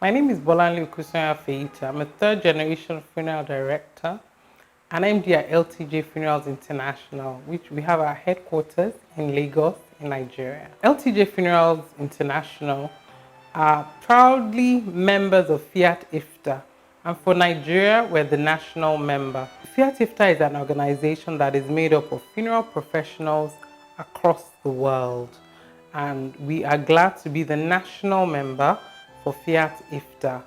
My name is Bolanle Okusanya Feyita. I'm a third generation funeral director and MD at LTJ Funerals International, which we have our headquarters in Lagos, in Nigeria. LTJ Funerals International are proudly members of FIAT IFTA, and for Nigeria, we're the national member. FIAT IFTA is an organization that is made up of funeral professionals across the world, and we are glad to be the national member for FIAT IFTA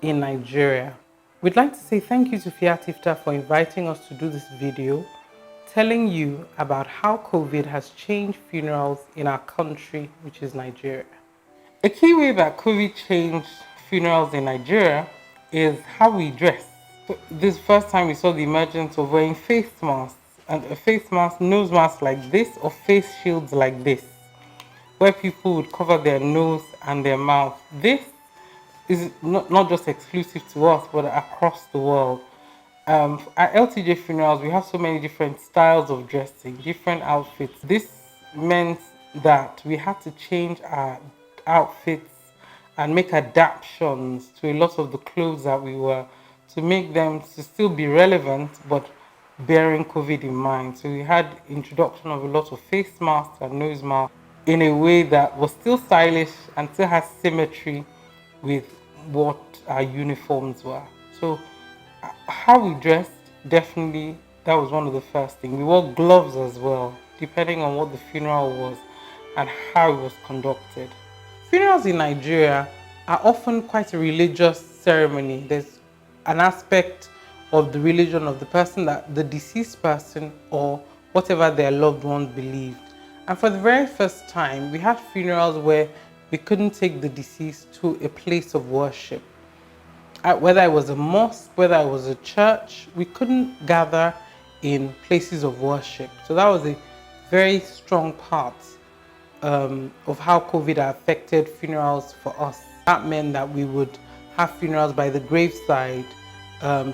in Nigeria. We'd like to say thank you to FIAT IFTA for inviting us to do this video, telling you about how COVID has changed funerals in our country, which is Nigeria. A key way that COVID changed funerals in Nigeria is how we dress. This first time we saw the emergence of wearing face masks, and a face mask, nose mask like this, or face shields like this, where people would cover their nose and their mouth. This is not just exclusive to us, but across the world. At LTJ Funerals, we have so many different styles of dressing, different outfits. This meant that we had to change our outfits and make adaptations to a lot of the clothes that we were, to make them to still be relevant, but bearing COVID in mind. So we had introduction of a lot of face masks and nose masks in a way that was still stylish and still has symmetry with what our uniforms were. So how we dressed, definitely that was one of the first things. We wore gloves as well, depending on what the funeral was and how it was conducted. Funerals in Nigeria are often quite a religious ceremony. There's an aspect of the religion of the person, that the deceased person or whatever their loved ones believed. And for the very first time, we had funerals where we couldn't take the deceased to a place of worship. Whether it was a mosque, whether it was a church, we couldn't gather in places of worship. So that was a very strong part of how COVID affected funerals for us. That meant that we would have funerals by the graveside,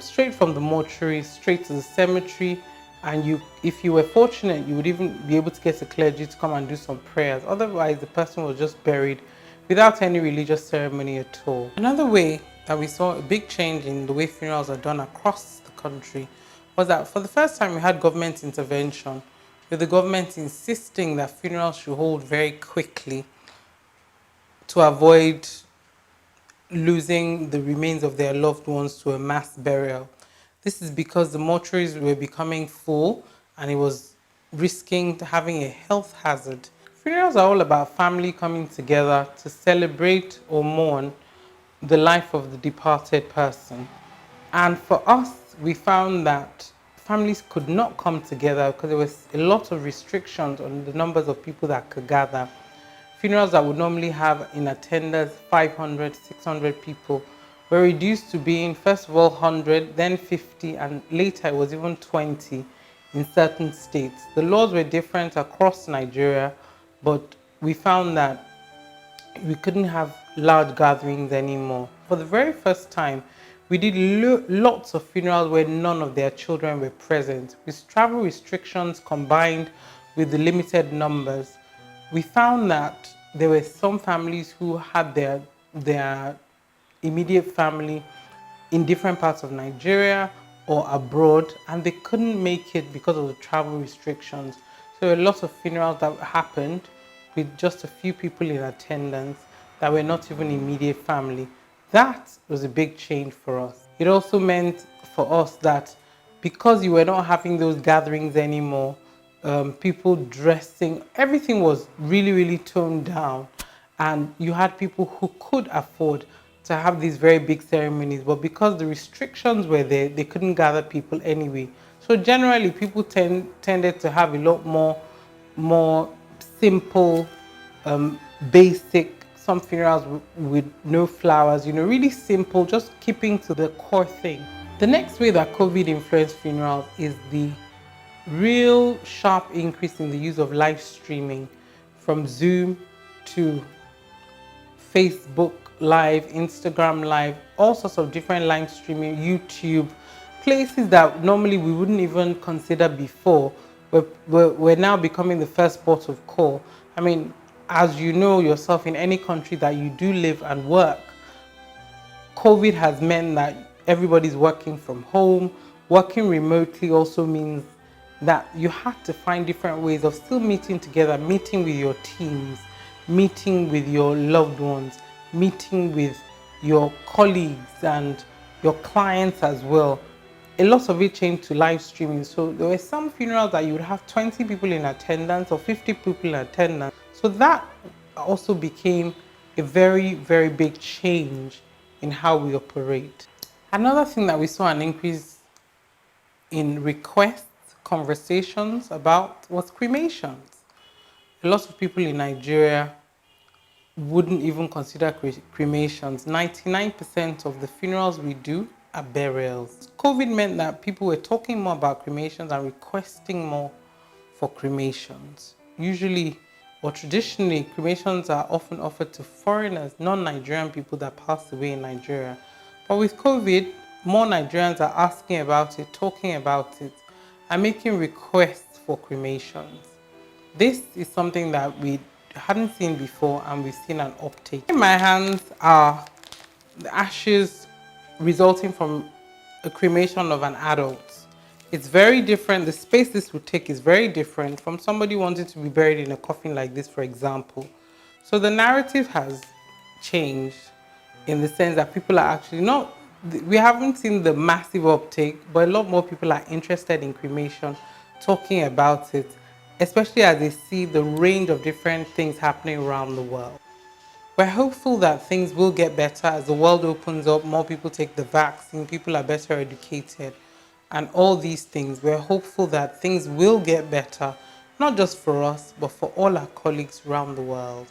straight from the mortuary, straight to the cemetery. And if you were fortunate, you would even be able to get a clergy to come and do some prayers. Otherwise, the person was just buried without any religious ceremony at all. Another way that we saw a big change in the way funerals are done across the country was that for the first time we had government intervention, with the government insisting that funerals should hold very quickly to avoid losing the remains of their loved ones to a mass burial. This is because the mortuaries were becoming full and it was risking having a health hazard. Funerals are all about family coming together to celebrate or mourn the life of the departed person. And for us, we found that families could not come together because there was a lot of restrictions on the numbers of people that could gather. Funerals that would normally have in attendance 500, 600 people were reduced to being, first of all, 100, then 50, and later it was even 20 in certain states. The laws were different across Nigeria, but we found that we couldn't have large gatherings anymore. For the very first time, we did lots of funerals where none of their children were present. With travel restrictions combined with the limited numbers, we found that there were some families who had their immediate family in different parts of Nigeria or abroad, and they couldn't make it because of the travel restrictions. So a lot of funerals that happened with just a few people in attendance that were not even immediate family. That was a big change for us. It also meant for us that because you were not having those gatherings anymore, people dressing, everything was really, really toned down. And you had people who could afford to have these very big ceremonies, but because the restrictions were there, they couldn't gather people anyway. So generally, people tended to have a lot more simple, basic, some funerals with no flowers, really simple, just keeping to the core thing. The next way that COVID influenced funerals is the real sharp increase in the use of live streaming, from Zoom to Facebook Live, Instagram Live, all sorts of different live streaming, YouTube, places that normally we wouldn't even consider before. We're now becoming the first port of call. I mean, as you know yourself, in any country that you do live and work, COVID has meant that everybody's working from home. Working remotely also means that you have to find different ways of still meeting together, meeting with your teams, meeting with your loved ones, meeting with your colleagues and your clients as well. A lot of it changed to live streaming. So there were some funerals that you would have 20 people in attendance or 50 people in attendance. So that also became a very, very big change in how we operate. Another thing that we saw an increase in requests, conversations about was cremations. A lot of people in Nigeria wouldn't even consider cremations. 99% of the funerals we do are burials. COVID meant that people were talking more about cremations and requesting more for cremations. Usually, or traditionally, cremations are often offered to foreigners, non-Nigerian people that passed away in Nigeria. But with COVID, more Nigerians are asking about it, talking about it, and making requests for cremations. This is something that we hadn't seen before, and we've seen an uptake. In my hands are the ashes resulting from a cremation of an adult. It's very different. The space this would take is very different from somebody wanting to be buried in a coffin like this, for example. So the narrative has changed in the sense that people are actually not, we haven't seen the massive uptake, but a lot more people are interested in cremation, talking about it, especially as they see the range of different things happening around the world. We're hopeful that things will get better as the world opens up, more people take the vaccine, people are better educated, and all these things. We're hopeful that things will get better, not just for us, but for all our colleagues around the world.